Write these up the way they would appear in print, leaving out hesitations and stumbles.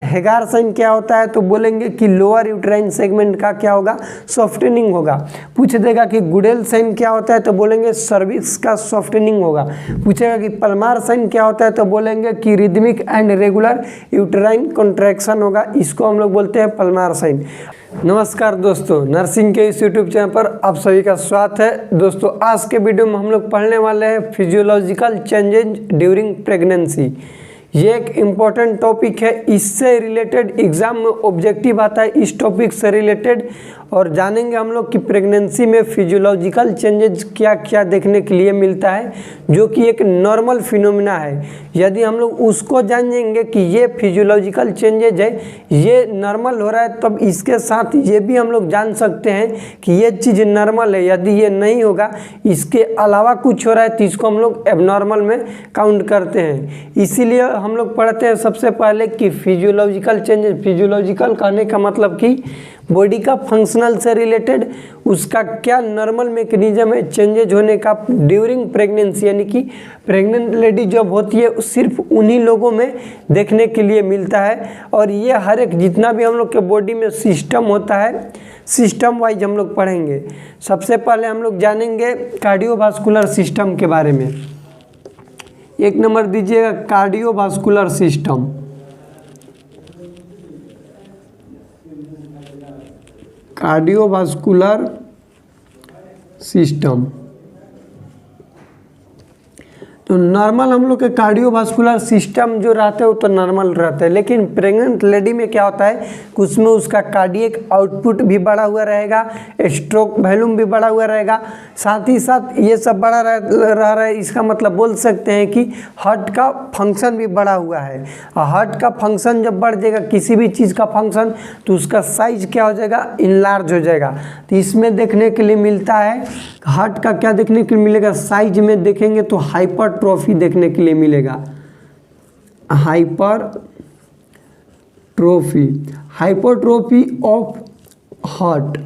हेगार sign क्या होता है, तो बोलेंगे कि लोअर यूट्राइन सेगमेंट का क्या होगा, सॉफ्टनिंग होगा। पूछ देगा कि गुडेल साइन क्या होता है, तो बोलेंगे सर्विक्स का सॉफ्टनिंग होगा। पूछेगा कि पल्मार साइन क्या होता है, तो बोलेंगे कि rhythmic and regular uterine contraction होगा, इसको हम लोग बोलते हैं पल्मार साइन। नमस्कार दोस्तों, नर्सिंग के इस यूट्यूब चैनल पर आप सभी का स्वागत है। दोस्तों आज के वीडियो में हम लोग पढ़ने वाले हैं फिजियोलॉजिकल चेंजेज ड्यूरिंग प्रेगनेंसी। ये एक इम्पॉर्टेंट टॉपिक है, इससे रिलेटेड एग्जाम में ऑब्जेक्टिव आता है इस टॉपिक से रिलेटेड। और जानेंगे हम लोग कि प्रेगनेंसी में फिजियोलॉजिकल चेंजेज क्या क्या देखने के लिए मिलता है, जो कि एक नॉर्मल फिनोमिना है। यदि हम लोग उसको जानेंगे कि ये फिजियोलॉजिकल चेंजेज है, ये नॉर्मल हो रहा है, तब इसके साथ ये भी हम लोग जान सकते हैं कि ये चीज़ नॉर्मल है। यदि ये नहीं होगा, इसके अलावा कुछ हो रहा है, तो इसको हम लोग एबनॉर्मल में काउंट करते हैं। इसीलिए हम लोग पढ़ते हैं सबसे पहले कि फिजियोलॉजिकल चेंजेज, फिजियोलॉजिकल कहने का मतलब कि बॉडी का फंक्शनल से रिलेटेड उसका क्या नॉर्मल मैकेनिज्म है चेंजेज होने का ड्यूरिंग प्रेगनेंसी, यानी कि प्रेग्नेंट लेडी जब होती है सिर्फ उन्हीं लोगों में देखने के लिए मिलता है। और ये हर एक जितना भी हम लोग के बॉडी में सिस्टम होता है, सिस्टम वाइज हम लोग पढ़ेंगे। सबसे पहले हम लोग जानेंगे कार्डियोवास्कुलर सिस्टम के बारे में। एक नंबर दीजिएगा कार्डियोवास्कुलर सिस्टम। कार्डियोवास्कुलर सिस्टम तो नॉर्मल हम लोग के कार्डियोवास्कुलर सिस्टम जो रहते हैं वो तो नॉर्मल रहते हैं, लेकिन प्रेग्नेंट लेडी में क्या होता है कि उसमें उसका कार्डियक आउटपुट भी बढ़ा हुआ रहेगा, स्ट्रोक वॉल्यूम भी बढ़ा हुआ रहेगा, साथ ही साथ ये सब बढ़ा रह रहा है। इसका मतलब बोल सकते हैं कि हार्ट का फंक्शन भी बढ़ा हुआ है। हार्ट का फंक्शन जब बढ़ जाएगा, किसी भी चीज़ का फंक्शन, तो उसका साइज क्या हो जाएगा, इनलार्ज हो जाएगा। तो इसमें देखने के लिए मिलता है, हार्ट का क्या देखने के लिए मिलेगा, साइज में देखेंगे तो हाइपरट्रोफी देखने के लिए मिलेगा। हाइपरट्रोफी ऑफ हार्ट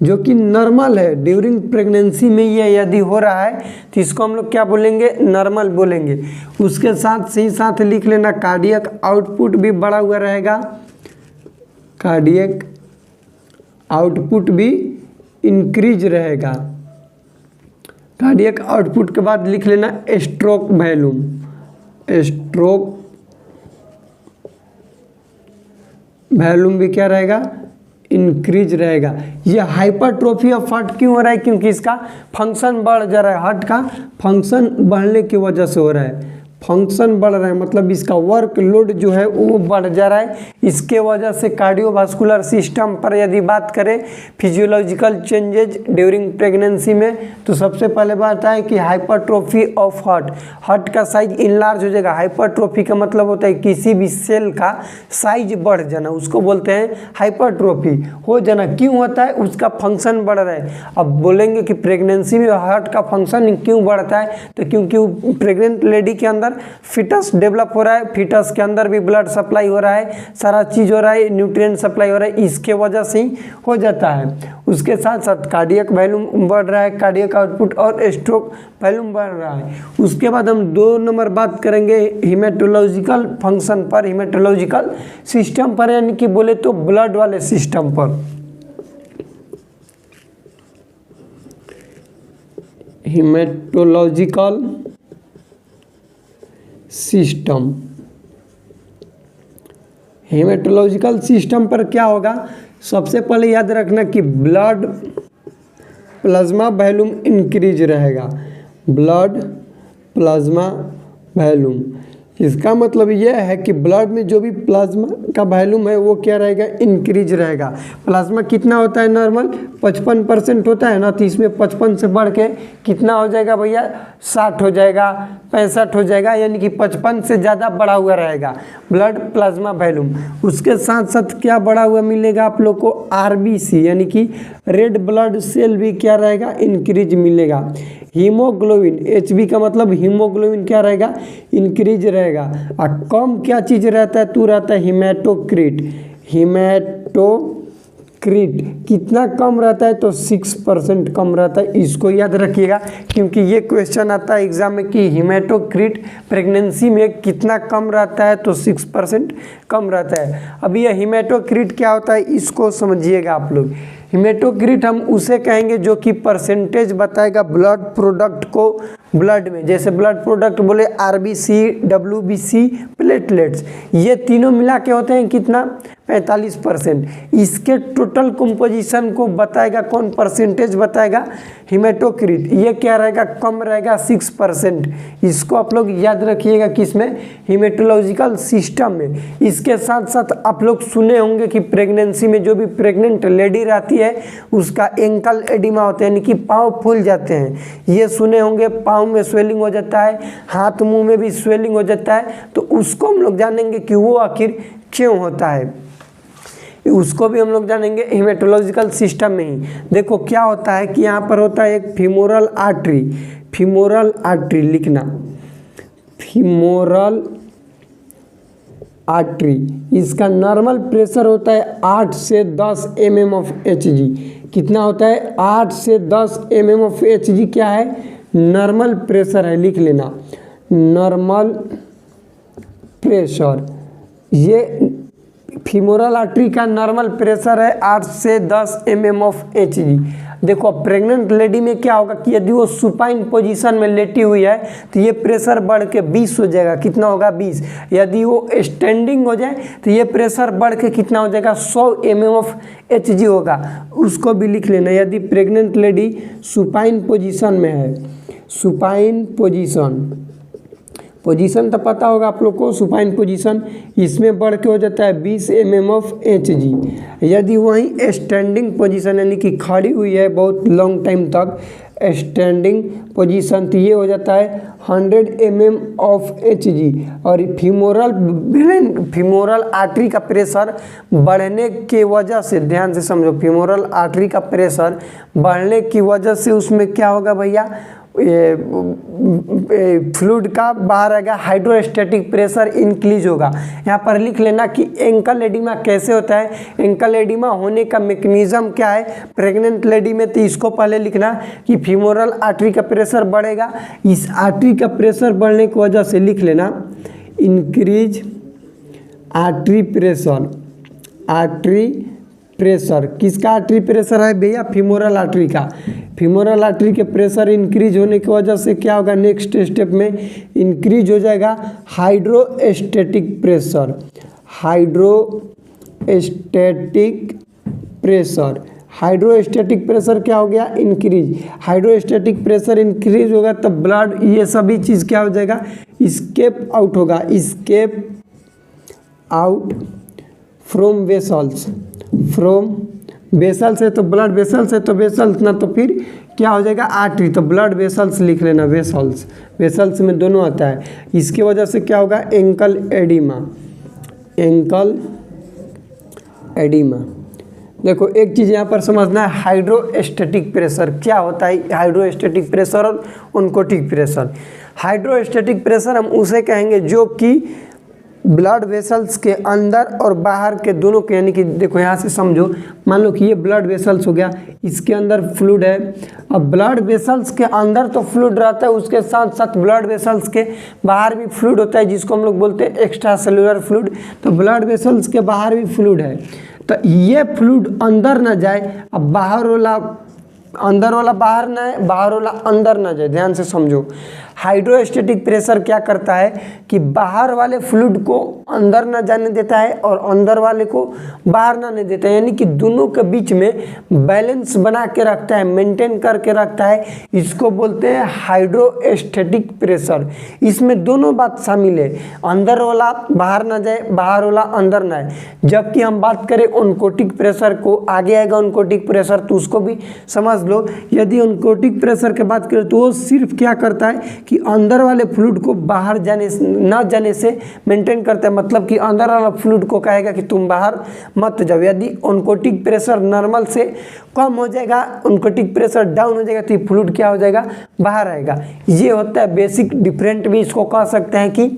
जो कि नॉर्मल है ड्यूरिंग प्रेगनेंसी में, ये यदि हो रहा है तो इसको हम लोग क्या बोलेंगे, नॉर्मल बोलेंगे। उसके साथ से ही साथ लिख लेना कार्डियक आउटपुट भी बढ़ा हुआ रहेगा, कार्डियक आउटपुट भी इंक्रीज रहेगा। कार्डियक आउटपुट के बाद लिख लेना स्ट्रोक वॉल्यूम, स्ट्रोक वॉल्यूम भी क्या रहेगा, इंक्रीज रहेगा। ये हाइपरट्रोफी ऑफ हार्ट क्यों हो रहा है, क्योंकि इसका फंक्शन बढ़ जा रहा है। हार्ट का फंक्शन बढ़ने की वजह से हो रहा है, फंक्शन बढ़ रहा है, मतलब इसका वर्क लोड जो है वो बढ़ जा रहा है। इसके वजह से कार्डियोवास्कुलर सिस्टम पर यदि बात करें फिजियोलॉजिकल चेंजेज ड्यूरिंग प्रेगनेंसी में, तो सबसे पहले बात है कि हाइपरट्रोफी ऑफ हार्ट, हार्ट का साइज इनलार्ज हो जाएगा। हाइपरट्रोफी का मतलब होता है किसी भी सेल का साइज बढ़ जाना, उसको बोलते हैं हाइपरट्रोफी हो जाना। क्यों होता है, उसका फंक्शन बढ़ रहा है। अब बोलेंगे कि प्रेगनेंसी में हार्ट का फंक्शन क्यों बढ़ता है, तो क्योंकि प्रेग्नेंट लेडी के अंदर फिटस डेवलप हो रहा है, फिटस के अंदर भी ब्लड सप्लाई हो रहा है, सारा चीज हो रहा है, न्यूट्रिएंट सप्लाई हो रहा है, इसके वजह से ही हो जाता है। उसके साथ साथ कार्डियक वॉल्यूम बढ़ रहा है, कार्डियक आउटपुट और स्ट्रोक वॉल्यूम बढ़ रहा है। उसके बाद हम 2 नंबर बात करेंगे हीमेटोलॉजिकल फंक्शन पर, हीमेटोलॉजिकल सिस्टम पर, यानी कि बोले तो ब्लड वाले सिस्टम पर। हीमेटोलॉजिकल सिस्टम, हेमेटोलॉजिकल सिस्टम पर क्या होगा, सबसे पहले याद रखना कि ब्लड प्लाज्मा वॉल्यूम इंक्रीज रहेगा, ब्लड प्लाज्मा वॉल्यूम। इसका मतलब यह है कि ब्लड में जो भी प्लाज्मा का वॉल्यूम है वो क्या रहेगा, इंक्रीज रहेगा। प्लाज्मा कितना होता है, नॉर्मल 55% होता है ना, तो इसमें 55 से बढ़ के कितना हो जाएगा भैया, 60 हो जाएगा, 65 हो जाएगा, यानी कि 55 से ज़्यादा बढ़ा हुआ रहेगा ब्लड प्लाज्मा वॉल्यूम। उसके साथ साथ क्या बढ़ा हुआ मिलेगा आप लोग को, RBC यानी कि रेड ब्लड सेल भी क्या रहेगा, इंक्रीज मिलेगा। हीमोग्लोबिन, HB का मतलब हीमोग्लोबिन क्या रहेगा, इंक्रीज रहेगा। और कम क्या चीज़ रहता है, तू रहता है हीमेटोक्रिट, हीमेटोक्रिट क्रीट कितना कम रहता है, तो 6% कम रहता है। इसको याद रखिएगा क्योंकि ये क्वेश्चन आता है एग्जाम में कि हीमेटोक्रिट प्रेगनेंसी में कितना कम रहता है, तो 6% कम रहता है। अब ये हीमेटोक्रिट क्या होता है इसको समझिएगा आप लोग। हीमेटोक्रिट हम उसे कहेंगे जो कि परसेंटेज बताएगा ब्लड प्रोडक्ट को ब्लड में, जैसे ब्लड प्रोडक्ट बोले आरबीसी, डब्ल्यूबीसी, प्लेटलेट्स, ये तीनों मिला के होते हैं कितना, 45%। इसके टोटल कंपोजिशन को बताएगा कौन, परसेंटेज बताएगा हीमेटोक्रिट, ये क्या रहेगा, कम रहेगा 6%। इसको आप लोग याद रखिएगा किसमें, हीमेटोलॉजिकल सिस्टम में। इसके साथ साथ आप लोग सुने होंगे कि प्रेगनेंसी में जो भी प्रेग्नेंट लेडी रहती है उसका एंकल एडिमा होता है, यानी कि पाँव फूल जाते हैं, ये सुने होंगे। पाँव में स्वेलिंग हो जाता है, हाथ मुंह में भी स्वेलिंग हो जाता है, तो उसको हम लोग जानेंगे कि वो आखिर क्यों होता है, उसको भी हम लोग जानेंगे हीमेटोलॉजिकल सिस्टम में ही। देखो क्या होता है कि यहाँ पर होता है एक फीमोरल आर्टरी, फीमोरल आर्टरी लिखना, फीमोरल आर्टरी, इसका नॉर्मल प्रेशर होता है 8 से 10 mm ऑफ Hg। कितना होता है, 8 से 10 mm ऑफ Hg क्या है, नॉर्मल प्रेशर है, लिख लेना नॉर्मल प्रेशर। ये फीमोरल आर्टरी का नॉर्मल प्रेशर है 8 से 10 mm ऑफ Hg। देखो प्रेग्नेंट लेडी में क्या होगा कि यदि वो सुपाइन पोजीशन में लेटी हुई है तो ये प्रेशर बढ़ के 20 हो जाएगा, कितना होगा 20। यदि वो स्टैंडिंग हो जाए तो ये प्रेशर बढ़ के कितना हो जाएगा, 100 mm ऑफ Hg होगा, उसको भी लिख लेना। यदि प्रेग्नेंट लेडी सुपाइन पोजीशन में है, सुपाइन पोजीशन तो पता होगा आप लोग को, सुपाइन पोजीशन, इसमें बढ़ के हो जाता है 20 mm ऑफ Hg। यदि वहीं स्टैंडिंग पोजीशन यानी कि खड़ी हुई है बहुत लॉन्ग टाइम तक, स्टैंडिंग पोजीशन, तो ये हो जाता है 100 mm ऑफ Hg। और फीमोरल आर्टरी का प्रेशर बढ़ने की वजह से, ध्यान से समझो, फीमोरल आर्टरी का प्रेशर बढ़ने की वजह से उसमें क्या होगा भैया, फ्लूइड का बाहर आएगा, हाइड्रोस्टैटिक प्रेशर इंक्रीज होगा। यहाँ पर लिख लेना कि एंकल एडिमा कैसे होता है, एंकल एडिमा होने का मैकेनिज्म क्या है प्रेग्नेंट लेडी में, तो इसको पहले लिखना कि फीमोरल आर्टरी का प्रेशर बढ़ेगा। इस आर्टरी का प्रेशर बढ़ने की वजह से लिख लेना increase artery pressure. Artery pressure किसका आर्टरी प्रेशर है भैया, फीमोरल आर्टरी का। फीमोरल आर्टरी के प्रेशर इंक्रीज होने की वजह से क्या होगा, नेक्स्ट स्टेप में इंक्रीज हो जाएगा hydrostatic pressure. Hydrostatic pressure, hydrostatic pressure क्या हो गया, इंक्रीज। हाइड्रोस्टैटिक प्रेशर इंक्रीज होगा तब ब्लड, ये सभी चीज़ क्या हो जाएगा, स्केप आउट होगा, escape out from vessels, from vessels है तो ब्लड वेसल्स है तो वेसल्स ना, तो फिर क्या हो जाएगा आर्टरी, तो ब्लड वेसल्स लिख लेना, वेसल्स, वेसल्स में दोनों आता है। इसकी वजह से क्या होगा, एंकल एडिमा, एंकल एडिमा। देखो एक चीज़ यहाँ पर समझना है, हाइड्रोस्टैटिक प्रेशर क्या होता है, हाइड्रोस्टैटिक प्रेशर और ओन्कोटिक प्रेशर। हाइड्रोस्टैटिक प्रेशर हम उसे कहेंगे जो कि ब्लड वेसल्स के अंदर और बाहर के दोनों के, यानी कि देखो यहाँ से समझो, मान लो कि ये ब्लड वेसल्स हो गया, इसके अंदर फ्लूइड है। अब ब्लड वेसल्स के अंदर तो फ्लूइड रहता है, उसके साथ साथ ब्लड वेसल्स के बाहर भी फ्लूइड होता है जिसको हम लोग बोलते हैं एक्स्ट्रा सेलुलर फ्लूइड। तो ब्लड वेसल्स के बाहर भी फ्लूइड है, तो ये फ्लूइड अंदर ना जाए, अब बाहर वाला अंदर वाला बाहर ना है, बाहर वाला अंदर ना जाए, ध्यान से समझो। हाइड्रोस्टैटिक प्रेशर क्या करता है कि बाहर वाले फ्लूइड को अंदर ना जाने देता है और अंदर वाले को बाहर ना नहीं देता है, यानी कि दोनों के बीच में बैलेंस बना के रखता है, मेंटेन करके रखता है। इसको बोलते हैं हाइड्रोस्टैटिक प्रेशर। इसमें दोनों बात शामिल है, अंदर वाला बाहर ना जाए, बाहर वाला अंदर ना आए। जबकि हम बात करें ओन्कोटिक प्रेशर को, आगे आएगा ओन्कोटिक प्रेशर, तो उसको भी समझ लो। यदि ओन्कोटिक प्रेशर की बात करें तो वो सिर्फ क्या करता है कि अंदर वाले फ्लूइड को बाहर जाने ना जाने से मेंटेन करता है, मतलब कि अंदर वाला फ्लूइड को कहेगा कि तुम बाहर मत जाओ। यदि ओन्कोटिक प्रेशर नॉर्मल से कम हो जाएगा, ओन्कोटिक प्रेशर डाउन हो जाएगा, तो ये फ्लूइड क्या हो जाएगा, बाहर आएगा। ये होता है बेसिक डिफरेंट, भी इसको कह सकते हैं कि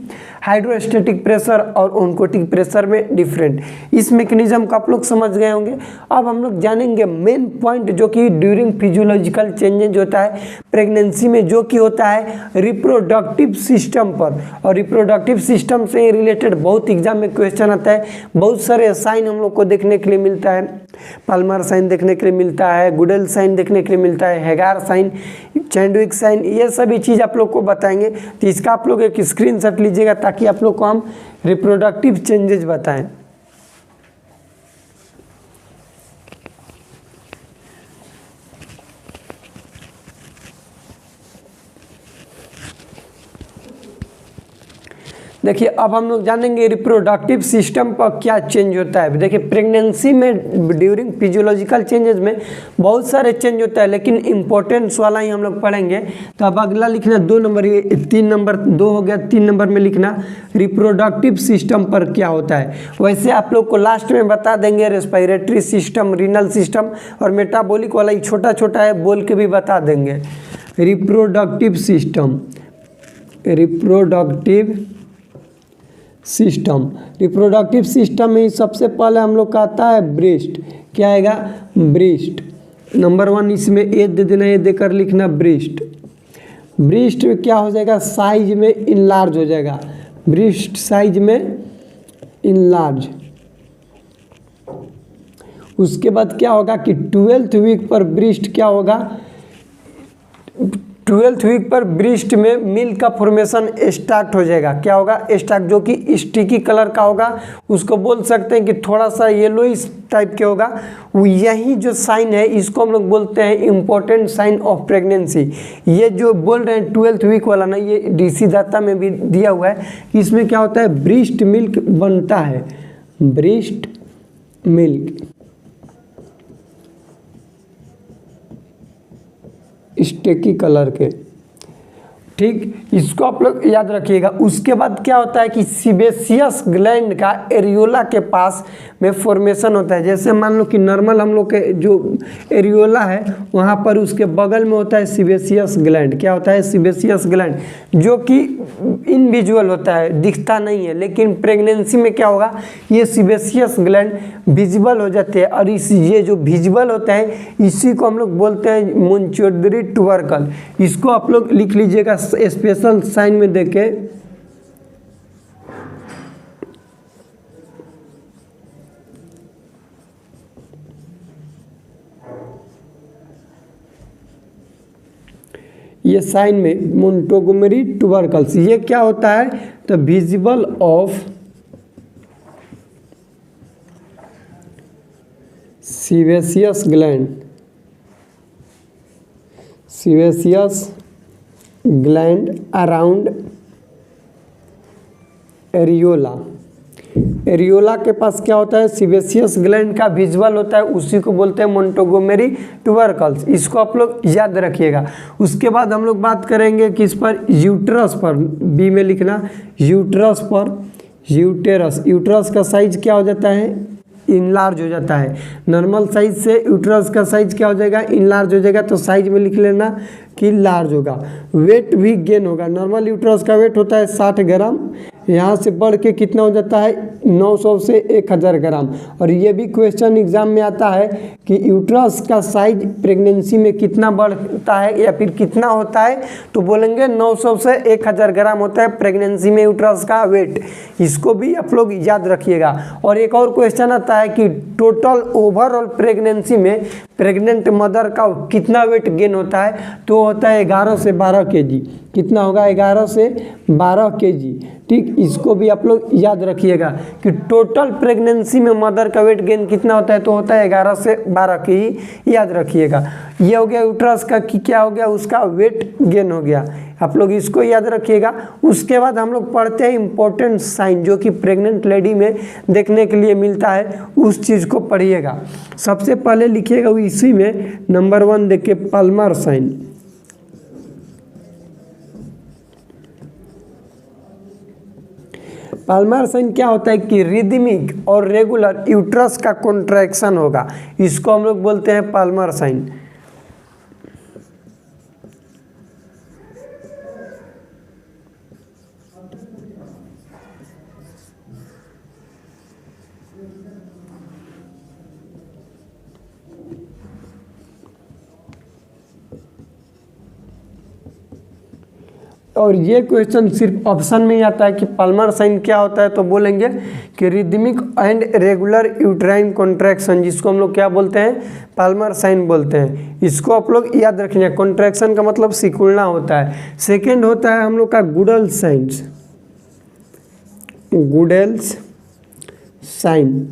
हाइड्रोस्टैटिक प्रेशर और ओन्कोटिक प्रेशर में डिफरेंट। इस मैकेनिज्म को आप लोग समझ गए होंगे। अब हम लोग जानेंगे मेन पॉइंट जो कि ड्यूरिंग फिजियोलॉजिकल चेंजेज होता है प्रेगनेंसी में, जो कि होता है रिप्रोडक्टिव सिस्टम पर। और रिप्रोडक्टिव सिस्टम से रिलेटेड बहुत एग्जाम में क्वेश्चन आता है। बहुत सारे साइन हम लोग को देखने के लिए मिलता है, पाल्मर साइन देखने के लिए मिलता है, गुडेल साइन देखने के लिए मिलता है, हेगार साइन, चैंडविक साइन, ये सभी चीज़ आप लोग को बताएंगे। तो इसका आप लोग एक स्क्रीनशॉट लीजिएगा ताकि आप लोग को हम रिप्रोडक्टिव चेंजेस बताएं। देखिए अब हम लोग जानेंगे रिप्रोडक्टिव सिस्टम पर क्या चेंज होता है। देखिए प्रेगनेंसी में ड्यूरिंग फिजियोलॉजिकल चेंजेस में बहुत सारे चेंज होता है, लेकिन इंपॉर्टेंस वाला ही हम लोग पढ़ेंगे। तो अब अगला लिखना 2 नंबर, ये 3 नंबर 2 हो गया, 3 नंबर में लिखना रिप्रोडक्टिव सिस्टम पर क्या होता है। वैसे आप लोग को लास्ट में बता देंगे रेस्पिरेटरी सिस्टम, रीनल सिस्टम और मेटाबॉलिक वाला ही छोटा छोटा है बोल के भी बता देंगे। रिप्रोडक्टिव सिस्टम, रिप्रोडक्टिव सिस्टम में सबसे पहले हम लोग का आता है ब्रेस्ट। क्या आएगा? ब्रेस्ट नंबर 1, इसमें ए दे देना, ए देकर लिखना ब्रेस्ट। ब्रेस्ट में क्या हो जाएगा? साइज में इनलार्ज हो जाएगा, ब्रेस्ट साइज में इनलार्ज। उसके बाद क्या होगा कि 12th वीक पर ब्रेस्ट क्या होगा? 12th वीक पर ब्रेस्ट में मिल्क का फॉर्मेशन स्टार्ट हो जाएगा। क्या होगा? स्टार्ट, जो कि स्टिकी कलर का होगा। उसको बोल सकते हैं कि थोड़ा सा येलोइश टाइप के होगा। यही जो साइन है इसको हम लोग बोलते हैं इम्पोर्टेंट साइन ऑफ प्रेगनेंसी। ये जो बोल रहे हैं 12th वीक वाला ना, ये डीसी डाटा में भी दिया हुआ है। इसमें क्या होता है? ब्रेस्ट मिल्क बनता है, ब्रेस्ट मिल्क स्टेकी कलर के। ठीक, इसको आप लोग याद रखिएगा। उसके बाद क्या होता है कि सीबेसियस ग्लैंड का एरियोला के पास में फॉर्मेशन होता है। जैसे मान लो कि नॉर्मल हम लोग के जो एरियोला है वहाँ पर उसके बगल में होता है सीबेसियस ग्लैंड। क्या होता है? सीबेसियस ग्लैंड, जो कि इनविजुअल होता है, दिखता नहीं है। लेकिन प्रेगनेंसी में क्या होगा? ये सीबेसियस ग्लैंड विजिबल हो जाते हैं। और ये जो विजिबल होता है इसी को हम लोग बोलते हैं मोंचोडरी ट्यूबरकल। इसको आप लोग लिख लीजिएगा स्पेशल साइन में देके। ये साइन में मोंटोगोमेरी ट्यूबरकल्स। ये क्या होता है? तो visible of sebaceous gland, sebaceous gland around areola. Areola के पास क्या होता है? सीबेसियस ग्लैंड का विजुअल होता है, उसी को बोलते हैं मोंटोगोमेरी ट्यूबरकल्स। इसको आप लोग याद रखिएगा। उसके बाद हम लोग बात करेंगे किस पर? यूट्रस पर। बी में लिखना यूट्रस पर। यूट्रस का साइज क्या हो जाता है? इनलार्ज हो जाता है। नॉर्मल साइज से यूट्रस का साइज क्या हो जाएगा? इनलार्ज हो जाएगा। तो साइज में लिख लेना कि लार्ज होगा। वेट भी गेन होगा। नॉर्मल यूट्रस का वेट होता है 60 ग्राम, यहाँ से बढ़ के कितना हो जाता है? 900 से 1000 ग्राम। और ये भी क्वेश्चन एग्जाम में आता है कि यूट्रस का साइज प्रेगनेंसी में कितना बढ़ता है या फिर कितना होता है। तो बोलेंगे 900 से 1000 ग्राम होता है प्रेगनेंसी में यूट्रस का वेट। इसको भी आप लोग याद रखिएगा। और एक और क्वेश्चन आता है कि टोटल ओवरऑल प्रेगनेंसी में प्रेग्नेंट मदर का कितना वेट गेन होता है? तो होता है 11 से 12 केजी। कितना होगा? 11 से 12 केजी। ठीक, इसको भी आप लोग याद रखिएगा कि टोटल प्रेगनेंसी में मदर का वेट गेन कितना होता है? तो होता है 11 से 12 केजी। याद रखिएगा। ये हो गया यूट्रस का कि क्या हो गया? उसका वेट गेन हो गया। आप लोग इसको याद रखिएगा। उसके बाद हम लोग पढ़ते हैं इंपॉर्टेंट साइन जो कि प्रेग्नेंट लेडी में देखने के लिए मिलता है, उस चीज़ को पढ़िएगा। सबसे पहले लिखिएगा इसी में नंबर 1 देखिए पाल्मर साइन। पाल्मर साइन क्या होता है कि रिदमिक और रेगुलर यूट्रस का कॉन्ट्रैक्शन होगा। इसको हम लोग बोलते हैं पाल्मर साइन। और ये क्वेश्चन सिर्फ ऑप्शन में ही आता है कि पाल्मर साइन क्या होता है, तो बोलेंगे कि rhythmic and regular uterine contraction, जिसको हम लोग क्या बोलते हैं, पाल्मर साइन बोलते हैं। इसको आप लोग याद रखेंगे। कॉन्ट्रैक्शन का मतलब सिकुड़ना होता है। सेकेंड होता है हम लोग का गुडल साइंस, गुडेल्स साइन।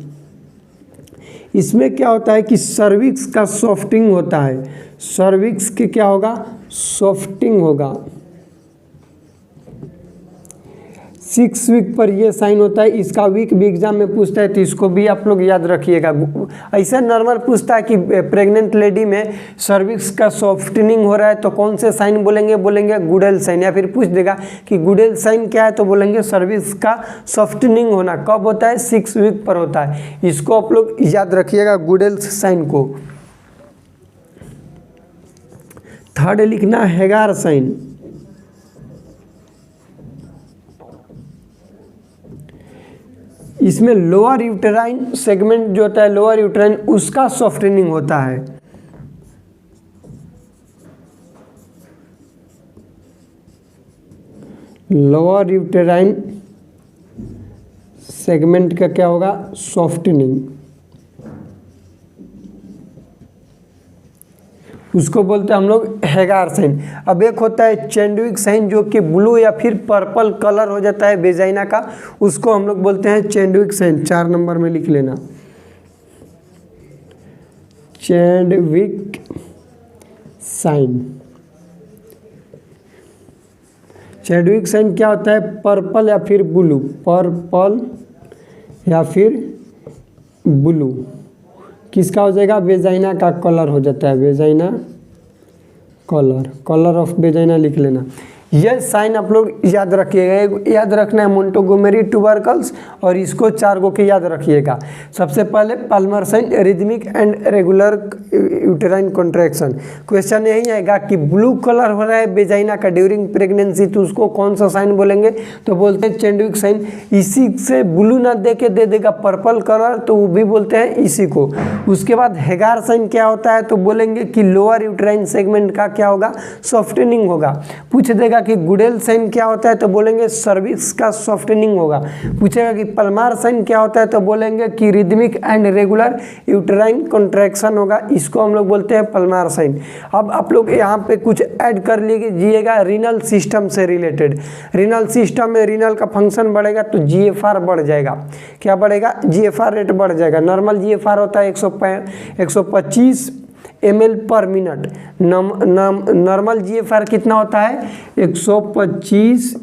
इसमें क्या होता है कि सर्विक्स का सॉफ्टिंग होता है। सर्विक्स के क्या होगा, सॉफ्टिंग होगा। 6 वीक पर ये साइन होता है। इसका वीक भी एग्जाम में पूछता है, तो इसको भी आप लोग याद रखिएगा। ऐसा नॉर्मल पूछता है कि प्रेग्नेंट लेडी में सर्विक्स का सॉफ्टनिंग हो रहा है तो कौन से साइन बोलेंगे, बोलेंगे गुडेल साइन। या फिर पूछ देगा कि गुडेल साइन क्या है, तो बोलेंगे सर्विक्स का सॉफ्टनिंग होना कब होता है, 6 वीक पर होता है। इसको आप लोग याद रखिएगा, गुडेल साइन को। थर्ड लिखना हेगार साइन। इसमें लोअर यूटेराइन सेगमेंट जो होता है, लोअर यूटेराइन, उसका सॉफ्टनिंग होता है। लोअर यूटेराइन सेगमेंट का क्या होगा, सॉफ्टनिंग, उसको बोलते हैं हम लोग हेगार साइन। अब एक होता है चैंडविक साइन, जो कि ब्लू या फिर पर्पल कलर हो जाता है वेजाइना का, उसको हम लोग बोलते हैं चैंडविक साइन। 4 नंबर में लिख लेना, चैंडविक साइन। चैंडविक साइन क्या होता है, पर्पल या फिर ब्लू, पर्पल या फिर ब्लू किसका हो जाएगा, वेजाइना का कलर हो जाता है, vagina colour, colour of vagina लिख लेना। यह साइन आप लोग याद रखिएगा। याद रखना है मोंटोगोमेरी ट्यूबरकल्स, और इसको 4 को के याद रखिएगा। सबसे पहले palmar sign, rhythmic and regular uterine contraction. Question यही आएगा कि ब्लू कलर हो रहा है वेजाइना का ड्यूरिंग प्रेगनेंसी, तो उसको कौन सा साइन बोलेंगे, तो बोलते हैं चैंडविक साइन। इसी से ब्लू ना दे के दे देगा पर्पल कलर, तो वो भी बोलते हैं इसी को। उसके बाद हेगार साइन क्या होता है, तो बोलेंगे कि लोअर यूटेराइन सेगमेंट का क्या होगा, सॉफ्टनिंग होगा। पूछ देगा कि गुडेल साइन क्या होता है, तो बोलेंगे सर्विक्स का सॉफ्टनिंग होगा। पूछेगा कि पल्मार साइन क्या होता है, तो बोलेंगे कि rhythmic and regular uterine contraction होगा। इसको हम लोग बोलते हैं पल्मार साइन। अब आप लोग यहाँ पे कुछ ऐड कर लीजिएगा रीनल सिस्टम से रिलेटेड। रीनल सिस्टम में रीनल का फंक्शन बढ़ेगा तो जीएफआर बढ़ जाएगा। क्या बढ़ेगा, जीएफआर रेट बढ़ जाएगा। नॉर्मल जीएफआर होता है 125 ml पर मिनट। नॉर्मल जीएफआर कितना होता है, 125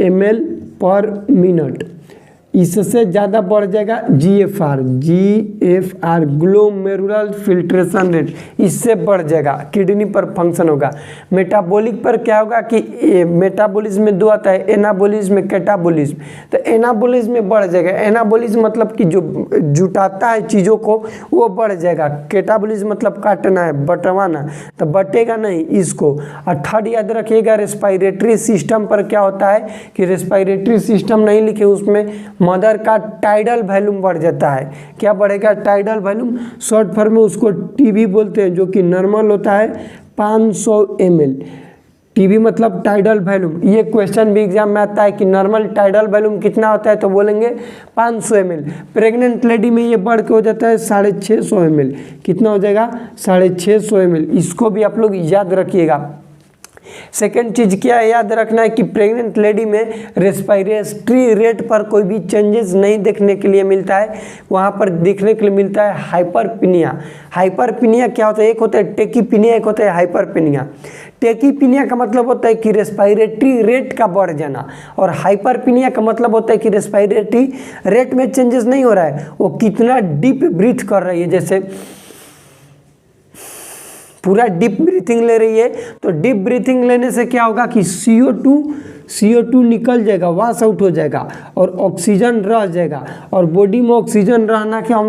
ml पर मिनट। इससे ज़्यादा बढ़ जाएगा GFR, GFR glomerular filtration rate, इससे बढ़ जाएगा, किडनी पर फंक्शन होगा। मेटाबॉलिक पर क्या होगा कि मेटाबॉलिज्म में 2 आता है, एनाबॉलिज्म, कैटाबॉलिज्म। तो एनाबॉलिज्म में बढ़ जाएगा। एनाबॉलिज्म मतलब कि जो जुटाता है चीज़ों को, वो बढ़ जाएगा। कैटाबॉलिज्म मतलब काटना है, बंटवाना, तो बटेगा नहीं इसको। और थर्ड याद रखिएगा, रेस्पिरेटरी सिस्टम पर क्या होता है कि रेस्पिरेटरी सिस्टम नहीं लिखे, उसमें मदर का टाइडल वॉल्यूम बढ़ जाता है। क्या बढ़ेगा, टाइडल वॉल्यूम। शॉर्ट फॉर्म में उसको टीबी बोलते हैं, जो कि नॉर्मल होता है 500 ml। टीबी मतलब टाइडल वॉल्यूम। ये क्वेश्चन भी एग्जाम में आता है कि नॉर्मल टाइडल वॉल्यूम कितना होता है, तो बोलेंगे 500 ml। प्रेग्नेंट लेडी में ये बढ़ के हो जाता है 650 ml। कितना हो जाएगा, 650 ml। इसको भी आप लोग याद रखिएगा। सेकेंड चीज क्या है, याद रखना है कि प्रेग्नेंट लेडी में रेस्पिरेटरी रेट पर कोई भी चेंजेस नहीं देखने के लिए मिलता है। वहाँ पर देखने के लिए मिलता है हाइपरपिनिया। हाइपरपिनिया क्या होता है, एक होता है टेकीपिनिया, एक होता है हाइपरपिनिया। टेकीपिनिया का मतलब होता है कि रेस्पिरेटरी रेट का बढ़ जाना, और हाइपरपिनिया का मतलब होता है कि रेस्पिरेटरी रेट में चेंजेस नहीं हो रहा है, वो कितना डीप ब्रीथ कर रही है। जैसे पूरा डीप ब्रीथिंग ले रही है, तो डीप ब्रीथिंग लेने से क्या होगा कि CO2 निकल जाएगा, वॉश आउट हो जाएगा, और ऑक्सीजन रह जाएगा। और बॉडी में ऑक्सीजन रहना क्या हम लोग